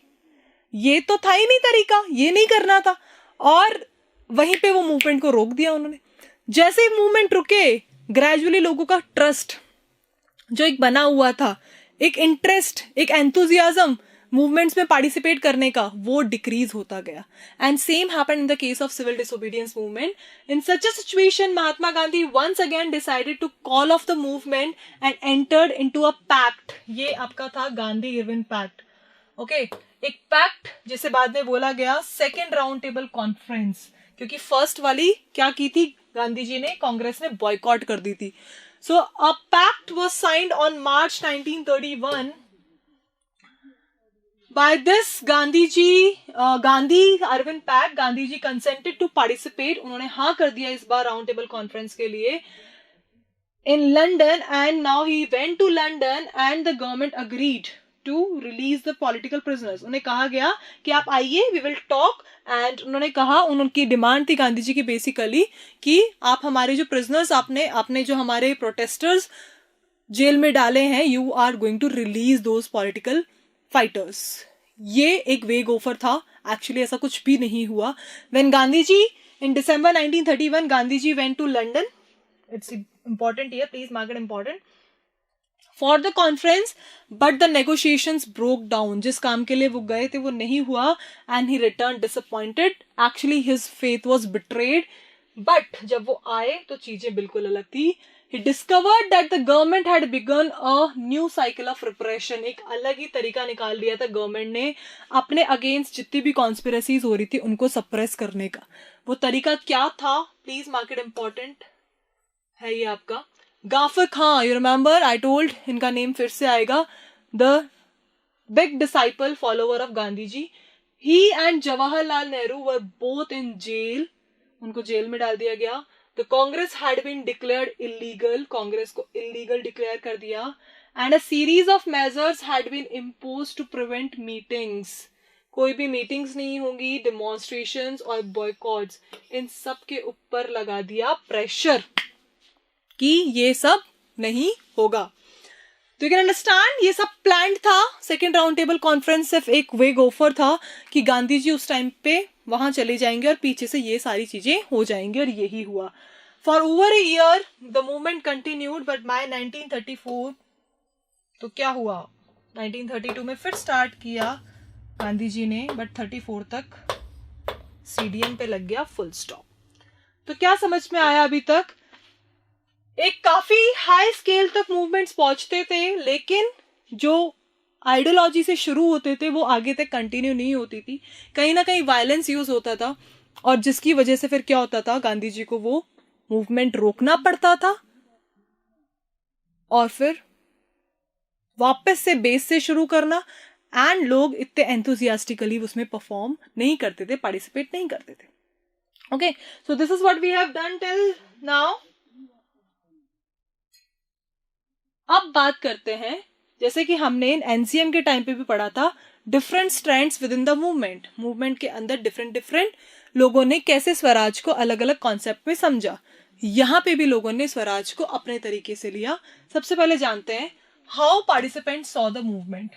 ये तो था ही नहीं तरीका, ये नहीं करना था, और वहीं पे वो मूवमेंट को रोक दिया उन्होंने. जैसे ही मूवमेंट रुके, ग्रेजुअली लोगों का ट्रस्ट जो एक बना हुआ था, एक इंटरेस्ट, एक एंथुजियाज्म मूवमेंट्स में पार्टिसिपेट करने का, वो डिक्रीज होता गया. And same happened in the case of civil disobedience movement. In such a situation Mahatma Gandhi once again decided to call off the movement and entered into a pact. ये आपका था Gandhi Irwin pact. Okay, एक pact जिसे बाद में बोला गया second round table conference, क्योंकि फर्स्ट वाली क्या की थी गांधी जी ने, कांग्रेस ने बॉयकॉट कर दी थी. So a pact was signed on March 1931. By this Gandhi Arvind Pact, Gandhi ji consented to participate. उन्होंने हाँ कर दिया इस बार राउंड टेबल कॉन्फ्रेंस के लिए in London, and now he went to London and the government agreed to release the political prisoners. उन्हें कहा गया कि आप आइए, we will talk, and उन्होंने कहा, उनकी डिमांड थी गांधी जी की बेसिकली कि आप हमारे जो प्रिजनर्स आपने जो हमारे प्रोटेस्टर्स जेल में डाले हैं, you are going to release those political fighters. ये एक वेग ऑफर था, एक्चुअली ऐसा कुछ भी नहीं हुआ. When Gandhi ji in December 1931 Gandhi ji went to London. It's important here, please mark it important. For the conference, but the negotiations broke down. जिस काम के लिए वो गए थे वो नहीं हुआ, and he return disappointed. Actually his faith was betrayed. But जब वो आए तो चीजें बिल्कुल अलग थी. He discovered that the government had begun a new cycle of repression. एक अलग ही तरीका निकाल लिया था गवर्नमेंट ने अपने अगेंस्ट जितनी भी कॉन्स्पिरसीज हो रही थी उनको सप्रेस करने का. वो तरीका क्या था? प्लीज मार्क इट इम्पोर्टेंट है ये आपका. Ghaffar Khan, you remember I told, इनका नेम फिर से आएगा. The big disciple follower of Gandhi ji. He and Jawaharlal Nehru were both in jail. उनको जेल में डाल दिया गया. The Congress had been declared illegal. Congress को illegal declare कर दिया. And a series of measures had been imposed to prevent meetings. कोई भी meetings नहीं होंगी, demonstrations और boycotts, इन सब के ऊपर लगा दिया pressure कि ये सब नहीं होगा. तो यू कैन अंडरस्टैंड ये सब प्लान था. सेकेंड राउंड टेबल कॉन्फ्रेंस सिर्फ एक वे गोफर था कि गांधी जी उस टाइम पे वहां चले जाएंगे और पीछे से ये सारी चीजें हो जाएंगी, और यही हुआ. For over a year the movement continued, but by 1934 तो क्या हुआ? 1932 में फिर स्टार्ट किया गांधी जी ने, बट 34 तक सीडीएम पे लग गया फुल स्टॉप. तो क्या समझ में आया अभी तक? एक काफी हाई स्केल तक मूवमेंट्स पहुंचते थे, लेकिन जो आइडियोलॉजी से शुरू होते थे वो आगे तक कंटिन्यू नहीं होती थी. कहीं ना कहीं वायलेंस यूज होता था, और जिसकी वजह से फिर क्या होता था, गांधी जी को वो मूवमेंट रोकना पड़ता था, और फिर वापस से बेस से शुरू करना. एंड लोग इतने एंथुजियास्टिकली उसमें परफॉर्म नहीं करते थे, पार्टिसिपेट नहीं करते थे. Okay, so this is what we have done till now. अब बात करते हैं, जैसे कि हमने एनसीएम के टाइम पे भी पढ़ा था, different strands within the movement. Movement के अंदर डिफरेंट लोगों ने कैसे स्वराज को अलग अलग कॉन्सेप्ट में समझा. यहां पे भी लोगों ने स्वराज को अपने तरीके से लिया. सबसे पहले जानते हैं how participant saw the movement.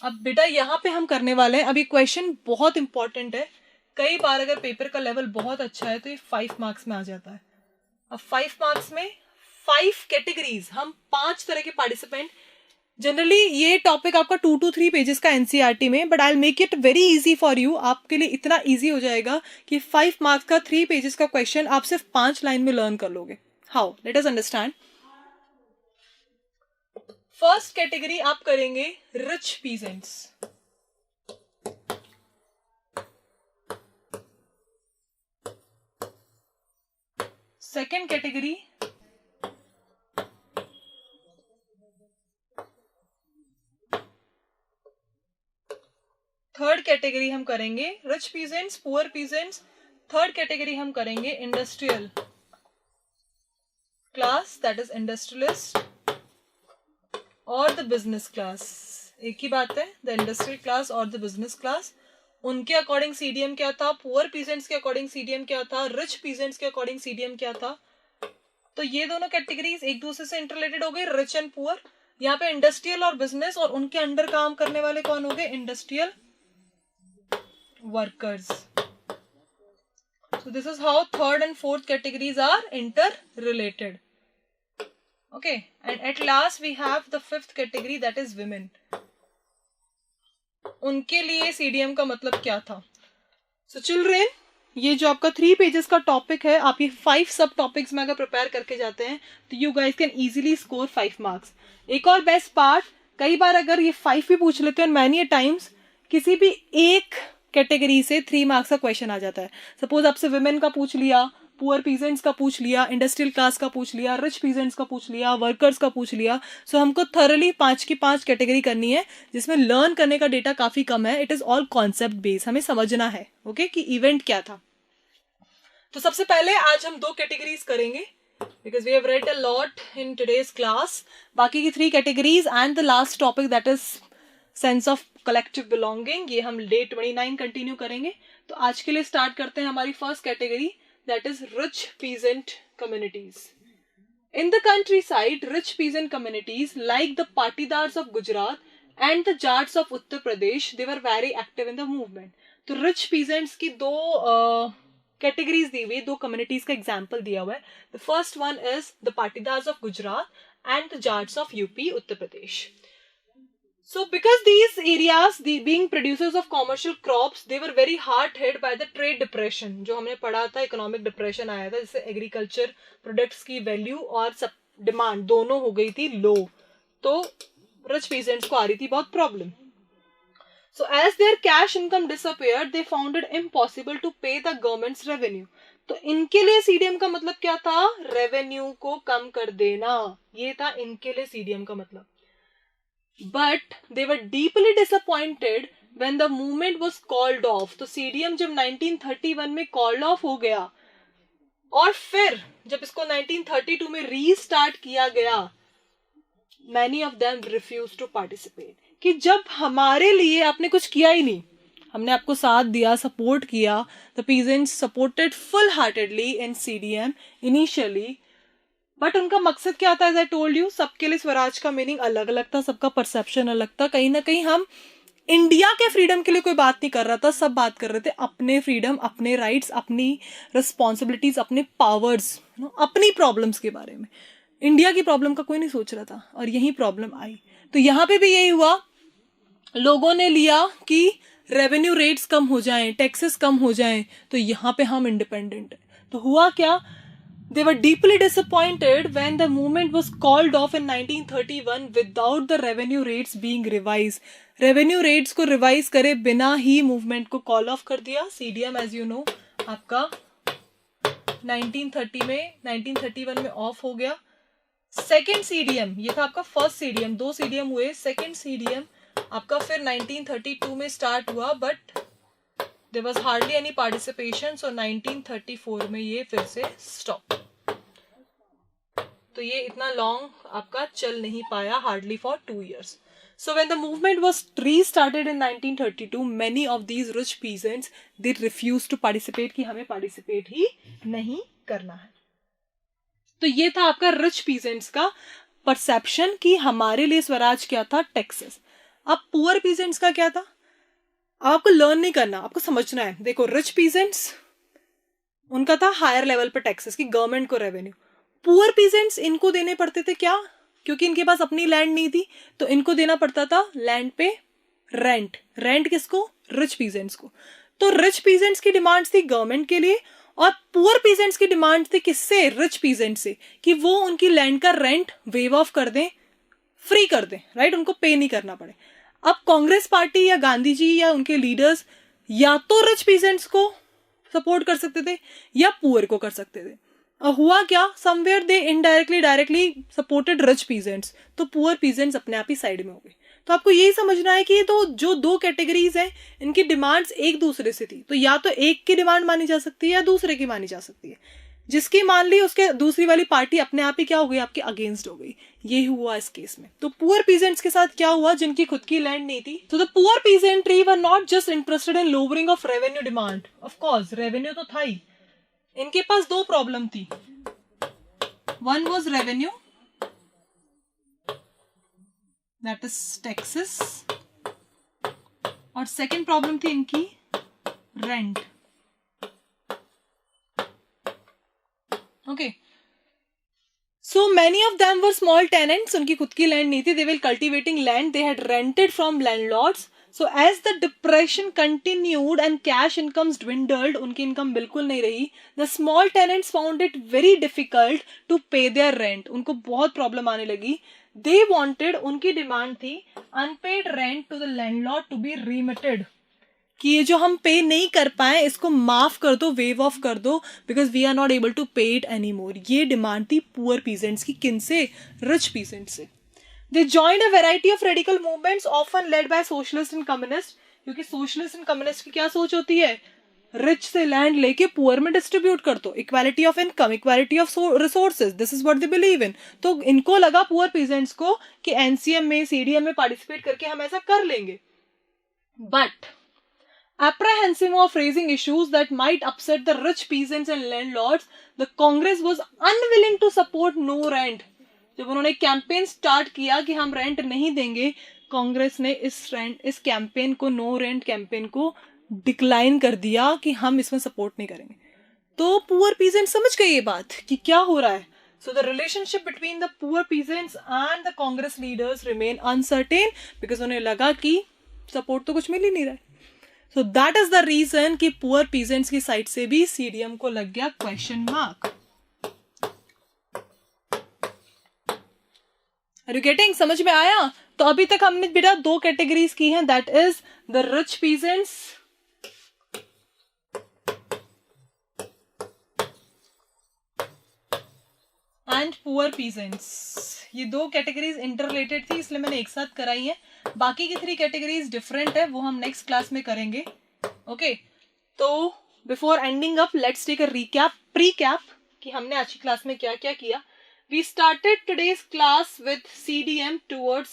अब बेटा यहाँ पे हम करने वाले हैं, अभी क्वेश्चन बहुत इंपॉर्टेंट है. कई बार अगर पेपर का लेवल बहुत अच्छा है तो ये 5 मार्क्स में आ जाता है. अब 5 मार्क्स में 5 कैटेगरीज, हम 5 तरह के पार्टिसिपेंट. जनरली ये टॉपिक आपका 2 to 3 पेजेस का एनसीईआरटी में, but I will make it very easy for you. आपके लिए इतना इजी हो जाएगा कि 5 मार्क्स का 3 पेजेस का क्वेश्चन आप सिर्फ 5 लाइन में लर्न कर लोगे. How? Let us understand. First category आप करेंगे rich peasants. Second category third category हम करेंगे rich peasants, poor peasants. Third category हम करेंगे industrial class, that is industrialist, और द बिजनेस क्लास. एक ही बात है, द इंडस्ट्रियल क्लास और द बिजनेस क्लास. उनके अकॉर्डिंग सीडीएम क्या था, पुअर पीजेंट्स के अकॉर्डिंग सीडीएम क्या था, रिच पीजेंट्स के अकॉर्डिंग सीडीएम क्या था. तो ये दोनों कैटेगरीज एक दूसरे से इंटररिलेटेड हो गए, रिच एंड पुअर. यहाँ पे इंडस्ट्रियल और बिजनेस, और उनके अंडर काम करने वाले कौन हो गए? Industrial workers. So this is how third and fourth categories are interrelated. Okay, and at last we have the fifth category, that is women. उनके लिए CDM का मतलब क्या था? So children, ये जो आपका 3 पेजेस का टॉपिक है, आप ये 5 सब टॉपिक्स में अगर प्रिपेयर करके जाते हैं तो you guys can easily score 5 marks. एक और बेस्ट पार्ट, कई बार अगर ये 5 भी पूछ लेते हैं, मैनी टाइम्स किसी भी एक कैटेगरी से 3 मार्क्स का क्वेश्चन आ जाता है. सपोज आपसे विमेन का पूछ लिया, पुअर पीजेंट्स का पूछ लिया, इंडस्ट्रियल क्लास का पूछ लिया, रिच पीजेंट्स का पूछ लिया, वर्कर्स का पूछ लिया. सो हमको थरली 5 की 5 कैटेगरी करनी है, जिसमें लर्न करने का डेटा काफी कम है. It is all concept based, हमें समझना है ओके कि इवेंट क्या था. तो सबसे पहले आज हम 2 कैटेगरीज करेंगे, because we have read a lot in today's class. बाकी की 3 categories and the last topic, that is sense of collective belonging, ये हम डे 29 कंटिन्यू करेंगे. तो आज के लिए स्टार्ट करते हैं हमारी first category, that is rich peasant communities. In the countryside, rich peasant communities like the Patidars of Gujarat and the Jats of Uttar Pradesh, they were very active in the movement. तो रिच पीजेंट्स की 2 कैटेगरीज दी हुई, 2 communities का example दिया हुआ है. The first one is the Patidars of Gujarat and the Jats of UP, Uttar Pradesh. So because these areas, being producers of commercial crops, they were very hard hit by the trade depression. जो हमने पढ़ा था, economic depression आया था, जिससे agriculture products की value और demand दोनों हो गई थी low. तो rich peasants को आ रही थी बहुत problem. So as their cash income disappeared, they found it impossible to pay the government's revenue. तो इनके लिए CDM का मतलब क्या था? Revenue को कम कर देना. ये था इनके लिए CDM का मतलब. But they were deeply disappointed when the movement was called off. तो CDM जब 1931 में called off हो गया और फिर जब इसको 1932 में रीस्टार्ट किया गया, many of them refused to participate. कि जब हमारे लिए आपने कुछ किया ही नहीं, हमने आपको साथ दिया, सपोर्ट किया, the peasants supported full heartedly in CDM initially. But उनका मकसद क्या था? एज आई टोल्ड यू, सबके लिए स्वराज का मीनिंग अलग अलग था, सबका परसेप्शन अलग था. कहीं ना कहीं हम इंडिया के फ्रीडम के लिए कोई बात नहीं कर रहा था, सब बात कर रहे थे अपने फ्रीडम, अपने राइट्स, अपनी रिस्पॉन्सिबिलिटीज, अपने पावर्स, अपनी प्रॉब्लम्स के बारे में. इंडिया की प्रॉब्लम का कोई नहीं सोच रहा था और यही प्रॉब्लम आई. तो यहाँ पे भी यही हुआ, लोगों ने लिया कि रेवेन्यू रेट्स कम हो जाएं, टैक्सेस कम हो जाएं, तो यहाँ पे हम इंडिपेंडेंट है. तो हुआ क्या? They were deeply disappointed when the movement was called off in 1931 without the revenue rates being revised. Revenue rates को revise करे बिना ही movement को call off कर दिया. CDM as you know आपका 1931 में off हो गया. Second CDM, ये था आपका first CDM, 2 CDM हुए. Second CDM आपका फिर 1932 में start हुआ, but there was hardly any participation, so 1934 में ये फिर से stop. तो ये इतना long आपका चल नहीं पाया, hardly for 2 years. So when the movement was restarted in 1932, many of these rich peasants, they refused to participate कि हमें participate ही नहीं करना है. तो ये था आपका rich peasants का perception कि हमारे लिए स्वराज क्या था? Taxes. अब poor peasants का क्या था? आपको लर्न नहीं करना, आपको समझना है. देखो, रिच पीजेंट्स उनका था हायर लेवल पे टैक्सेस की, गवर्नमेंट को रेवेन्यू. पुअर पीजेंट्स इनको देने पड़ते थे क्या? क्योंकि इनके पास अपनी लैंड नहीं थी, तो इनको देना पड़ता था लैंड पे रेंट. रेंट किसको? रिच पीजेंट्स को. तो रिच पीजेंट्स की डिमांड्स थी गवर्नमेंट के लिए और पुअर पीजेंट्स की डिमांड थी किससे? रिच पीजेंट से, कि वो उनकी लैंड का रेंट वेव ऑफ कर दें, फ्री कर दें, राइट? उनको पे नहीं करना पड़े. अब कांग्रेस पार्टी या गांधी जी या उनके लीडर्स या तो रिच पीजेंट्स को सपोर्ट कर सकते थे या पुअर को कर सकते थे. हुआ क्या? Somewhere they indirectly directly supported rich peasants, तो पुअर पीजेंट्स अपने आप ही साइड में हो गए. तो आपको यही समझना है कि ये तो जो 2 कैटेगरीज हैं, इनकी डिमांड्स एक दूसरे से थी. तो या तो एक की डिमांड मानी जा सकती है या दूसरे की मानी जा सकती है. जिसकी मान ली उसके दूसरी वाली पार्टी अपने आप ही क्या हो गई? आपके अगेंस्ट हो गई. ये हुआ इस केस में. तो पुअर पीजेंट्स के साथ क्या हुआ? जिनकी खुद की लैंड नहीं थी. तो the poor peasantry were not just interested in lowering of revenue demand. Of course revenue तो था ही. इनके पास 2 प्रॉब्लम थी. One was revenue, that is taxes, और सेकेंड प्रॉब्लम थी इनकी rent. Okay. So many of them were small tenants. उनकी खुद की लैंड नहीं थी. They were cultivating land. They had rented from landlords. So as the depression continued and cash incomes dwindled, उनकी income बिल्कुल नहीं रही. The small tenants found it very difficult to pay their rent. उनको बहुत problem आने लगी. They wanted, उनकी demand थी unpaid rent to the landlord to be remitted. कि ये जो हम पे नहीं कर पाए इसको माफ कर दो, वेव ऑफ कर दो, because we are not able to pay it any more. ये डिमांड थी पुअर पीजेंट्स की. किन से? रिच पीजेंट्स से. They joined a variety of radical movements often led by socialist and communist. क्योंकि सोशलिस्ट एंड कम्युनिस्ट की क्या सोच होती है? रिच से लैंड लेके पुअर में डिस्ट्रीब्यूट कर दो. Equality of income, equality of resources, this is what they believe in. तो इनको लगा पुअर पीजेंट्स को कि एनसीएम में, सीडीएम में पार्टिसिपेट करके हम ऐसा कर लेंगे. But apprehensive of raising issues that might upset the rich peasants and landlords, the Congress was unwilling to support no rent. जब उन्होंने कैंपेन स्टार्ट किया कि हम रेंट नहीं देंगे, कांग्रेस ने इस कैंपेन को, नो रेंट कैंपेन को डिक्लाइन कर दिया कि हम इसमें सपोर्ट नहीं करेंगे. तो पुअर पीजेंट समझ गए ये बात कि क्या हो रहा है. So the relationship between the poor peasants and the Congress leaders remain uncertain because उन्हें लगा कि support तो कुछ मिल ही नहीं रहा है. So that is the reason कि poor peasants की side से भी CDM को लग गया question mark. Are you getting? समझ में आया? तो अभी तक हमने बेटा 2 कैटेगरीज की हैं, that is the rich peasants and poor peasants. ये 2 कैटेगरीज इंटररिलेटेड थी इसलिए मैंने एक साथ कराई है. बाकी की 3 कैटेगरीज डिफरेंट है, वो हम नेक्स्ट क्लास में करेंगे. ओके, तो before ending up let's take a recap, precap कि हमने आज की क्लास में क्या क्या किया. We started today's class with CDM towards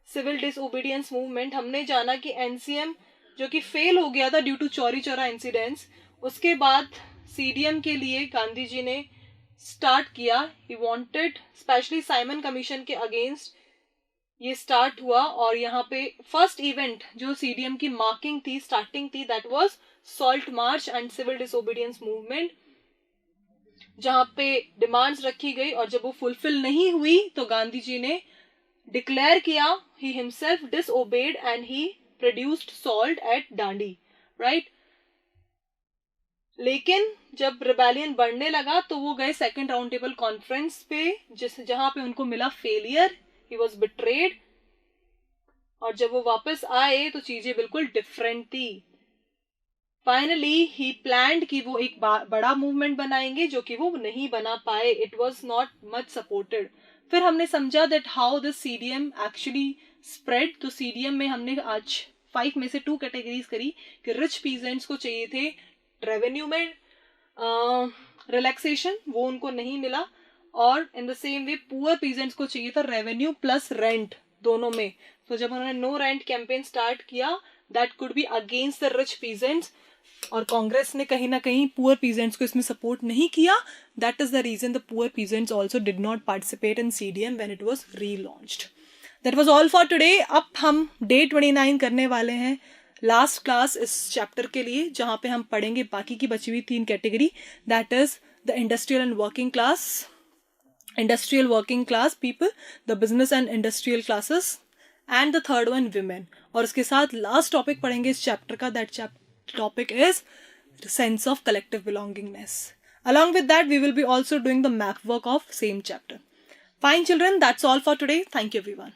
civil disobedience movement. हमने जाना कि NCM जो कि फेल हो गया था due to Chauri Chaura incidents, उसके बाद CDM के लिए गांधी जी ने स्टार्ट किया. He wanted specially Simon Commission के अगेंस्ट ये स्टार्ट हुआ. और यहाँ पे फर्स्ट इवेंट जो CDM की मार्किंग थी, स्टार्टिंग थी, that was Salt March and civil disobedience movement, जहाँ पे डिमांड्स रखी गई और जब वो फुलफिल नहीं हुई तो गांधी जी ने डिक्लेयर किया he himself disobeyed and he produced salt at Dandi, right. लेकिन जब रिबेलियन बढ़ने लगा तो वो गए सेकंड राउंड टेबल कॉन्फ्रेंस पे, जहां पे उनको मिला फेलियर, ही वाज बिट्रेड. और जब वो वापस आए तो चीजें बिल्कुल डिफरेंट थी. फाइनली ही प्लान्ड कि वो एक बड़ा मूवमेंट बनाएंगे जो कि वो नहीं बना पाए. It was not much supported. फिर हमने समझा that how this CDM actually spread. तो CDM में हमने आज 5 में से 2 कैटेगरीज करी कि रिच पीजेंट्स को चाहिए थे रेवेन्यू में रिलैक्सेशन, वो उनको नहीं मिला. और in the same way poor peasants को चाहिए था रेवेन्यू प्लस रेंट दोनों में. तो जब उन्होंने नो रेंट कैंपेन स्टार्ट किया, that could be against the rich peasants, और कांग्रेस ने कहीं ना कहीं पुअर पीजेंट्स को इसमें सपोर्ट नहीं किया. That is the reason the poor peasants also did not participate in CDM when it was relaunched. That was all for today. अब हम डे 29 करने वाले हैं, लास्ट क्लास इस चैप्टर के लिए, जहां पे हम पढ़ेंगे बाकी की बची हुई 3 category, that is the industrial and working class, industrial working class people, the business and industrial classes, and the third one women. और उसके साथ लास्ट टॉपिक पढ़ेंगे इस चैप्टर का, that topic is sense of collective belongingness. Along with that, we will be also doing the map work of same chapter. Fine children, that's all for today. Thank you everyone.